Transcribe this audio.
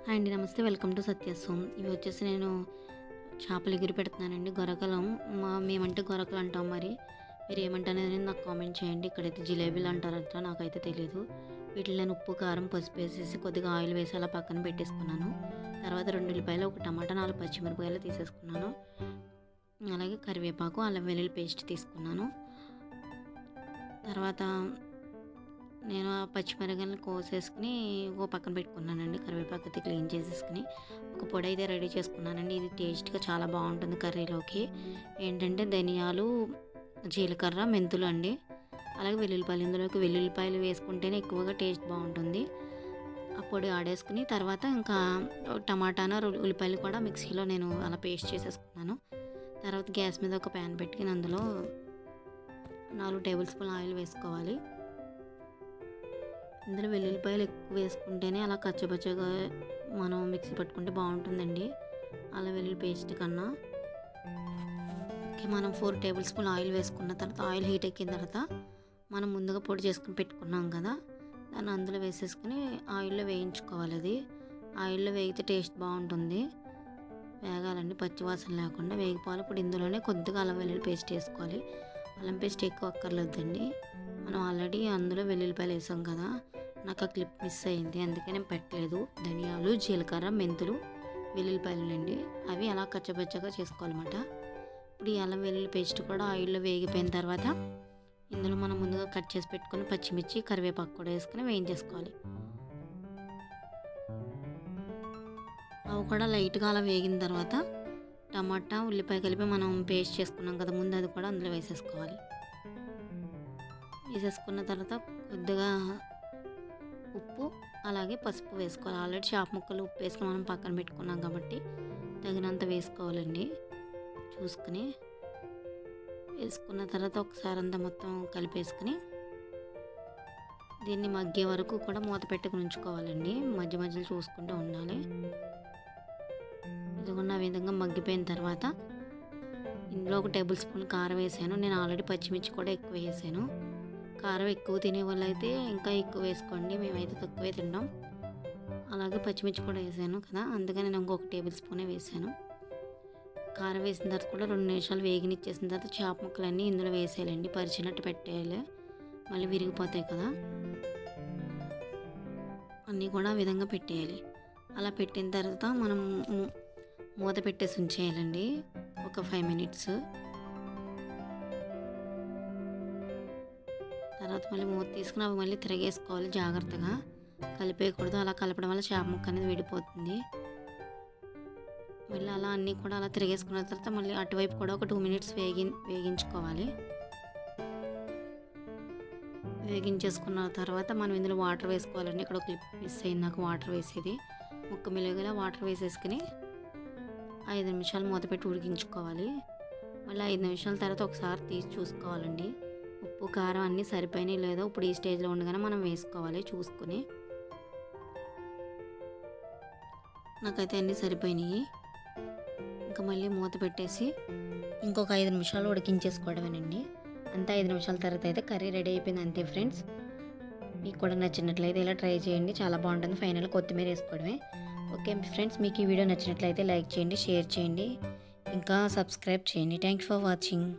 Hi అండి. నమస్తే. Welcome to Satyaswam. ఇవి వచ్చేసి నేను చేపలు ఎగురు పెడుతున్నానండి. గొరకలం మేమంటే గొరకలు అంటాం. మరి మీరు ఏమంటారనేది నాకు కామెంట్ చేయండి. ఇక్కడైతే జిలేబీలు అంటారట, నాకైతే తెలియదు. వీటిని నేను ఉప్పు, కారం, పసుపు వేసేసి కొద్దిగా ఆయిల్ వేసి అలా పక్కన పెట్టేసుకున్నాను. తర్వాత 2 ఉల్లిపాయలు, 1 టమాటా, 4 పచ్చిమిరపకాయలు తీసేసుకున్నాను. అలాగే కరివేపాకు, అల్లం వెల్లుల్లి పేస్ట్ తీసుకున్నాను. తర్వాత నేను ఆ పచ్చిమిరపకాయలను కోసేసుకుని ఓ పక్కన పెట్టుకున్నానండి. కరివేపాకు అయితే క్లీన్ చేసేసుకుని ఒక పొడి అయితే రెడీ చేసుకున్నానండి. ఇది టేస్ట్గా చాలా బాగుంటుంది కర్రీలోకి. ఏంటంటే ధనియాలు, జీలకర్ర, మెంతులు అండి. అలాగే వెల్లుల్లిపాయలు. ఇందులోకి వెల్లుల్లిపాయలు వేసుకుంటేనే ఎక్కువగా టేస్ట్ బాగుంటుంది. ఆ పొడి ఆడేసుకుని తర్వాత ఇంకా టమాటాను, ఉల్లిపాయలు కూడా మిక్సీలో నేను అలా పేస్ట్ చేసేసుకున్నాను. తర్వాత గ్యాస్ మీద ఒక ప్యాన్ పెట్టుకుని అందులో 4 టేబుల్ స్పూన్ ఆయిల్ వేసుకోవాలి. ఇందులో వెల్లుల్లిపాయలు ఎక్కువ వేసుకుంటేనే అలా కచ్చపచ్చగా మనం మిక్సీ పట్టుకుంటే బాగుంటుందండి, అలా వెల్లుల్లి పేస్ట్ కన్నా. ఓకే, మనం 4 టేబుల్ స్పూన్ ఆయిల్ వేసుకున్న తర్వాత ఆయిల్ హీట్ ఎక్కిన తర్వాత మనం ముందుగా పొడి చేసుకుని పెట్టుకున్నాం కదా, దాన్ని అందులో వేసేసుకుని ఆయిల్లో వేయించుకోవాలి. అది ఆయిల్లో వేగితే టేస్ట్ బాగుంటుంది. వేగాలండి, పచ్చివాసన లేకుండా వేగిపోవాలి. ఇప్పుడు ఇందులోనే కొద్దిగా అల్లం వెల్లుల్లి పేస్ట్ వేసుకోవాలి. అల్లం పేస్ట్ ఎక్కువ అక్కర్లేదండి, మనం ఆల్రెడీ అందులో వెల్లుల్లిపాయలు వేసాం కదా. నాకు ఆ క్లిప్ మిస్ అయింది, అందుకే నేను పెట్టలేదు. ధనియాలు, జీలకర్ర, మెంతులు, వెల్లుల్లిపాయలు అండి, అవి అలా కచ్చపచ్చగా చేసుకోవాలన్నమాట. ఇప్పుడు ఈ అల్లం వెల్లుల్లి పేస్ట్ కూడా ఆయిల్లో వేగిపోయిన తర్వాత ఇందులో మనం ముందుగా కట్ చేసి పెట్టుకుని పచ్చిమిర్చి, కరివేపాకు కూడా వేసుకుని వేయించేసుకోవాలి. అవి కూడా లైట్గా అలా వేగిన తర్వాత టమాటా, ఉల్లిపాయ కలిపి మనం పేస్ట్ చేసుకున్నాం కదా ముందు, అది కూడా అందులో వేసేసుకోవాలి. వేసేసుకున్న తర్వాత కొద్దిగా ఉప్పు, అలాగే పసుపు వేసుకోవాలి. ఆల్రెడీ చేప ముక్కలు ఉప్పు వేసుకుని మనం పక్కన పెట్టుకున్నాం కాబట్టి తగినంత వేసుకోవాలండి చూసుకుని. వేసుకున్న తర్వాత ఒకసారి అంతా మొత్తం కలిపేసుకుని దీన్ని మగ్గే వరకు కూడా మూత పెట్టుకుని ఉంచుకోవాలండి. మధ్య మధ్యలో చూసుకుంటూ ఉండాలి. ఇదిగోండి ఆ విధంగా మగ్గిపోయిన తర్వాత ఇందులో 1 టేబుల్ స్పూన్ కారం వేసాను. నేను ఆల్రెడీ పచ్చిమిర్చి కూడా ఎక్కువ వేసాను. కారం ఎక్కువ తినే వాళ్ళు అయితే ఇంకా ఎక్కువ వేసుకోండి, మేమైతే తక్కువే తింటాం. అలాగే పచ్చిమిర్చి కూడా వేసాను కదా, అందుకని నేను ఇంకొక టేబుల్ స్పూనే వేసాను. కారం వేసిన తర్వాత కూడా 2 నిమిషాలు వేగినిచ్చేసిన తర్వాత చేప ముక్కలన్నీ ఇందులో వేసేయాలండి. పరిచినట్టు పెట్టేయాలి, మళ్ళీ విరిగిపోతాయి కదా. అన్నీ కూడా ఆ విధంగా పెట్టేయాలి. అలా పెట్టిన తర్వాత మనం మూత పెట్టేసి ఉంచేయాలండి ఒక 5 మినిట్స్. తర్వాత మళ్ళీ మూత తీసుకుని అవి మళ్ళీ తిరగేసుకోవాలి జాగ్రత్తగా, కలిపేయకూడదు. అలా కలపడం వల్ల చేప ముక్క అనేది విడిపోతుంది. మళ్ళీ అలా అన్నీ కూడా అలా తిరిగేసుకున్న తర్వాత మళ్ళీ అటువైపు కూడా ఒక 2 మినిట్స్ వేగించుకోవాలి. వేగించేసుకున్న తర్వాత మనం ఇందులో వాటర్ వేసుకోవాలండి. ఇక్కడ ఒక క్లిప్ మిస్ అయింది నాకు, వాటర్ వేసేది. ముక్క మెలుగులా వాటర్ వేసేసుకుని 5 నిమిషాలు మూత పెట్టి ఉడికించుకోవాలి. మళ్ళీ 5 నిమిషాల తర్వాత ఒకసారి తీసి చూసుకోవాలండి, ఉప్పు, కారం అన్నీ సరిపోయినాయి లేదో. ఇప్పుడు ఈ స్టేజ్లో ఉండగానే మనం వేసుకోవాలి చూసుకుని. నాకైతే అన్నీ సరిపోయినాయి. ఇంకా మళ్ళీ మూత పెట్టేసి ఇంకొక 5 నిమిషాలు ఉడికించేసుకోవడమేనండి. అంతా 5 నిమిషాల తర్వాత అయితే కర్రీ రెడీ అయిపోయింది, అంతే ఫ్రెండ్స్. మీకు కూడా నచ్చినట్లయితే ఇలా ట్రై చేయండి, చాలా బాగుంటుంది. ఫైనల్ కొత్తిమీర వేసుకోవడమే. ఓకే ఫ్రెండ్స్, మీకు ఈ వీడియో నచ్చినట్లయితే లైక్ చేయండి, షేర్ చేయండి, ఇంకా సబ్స్క్రైబ్ చేయండి. Thanks for watching.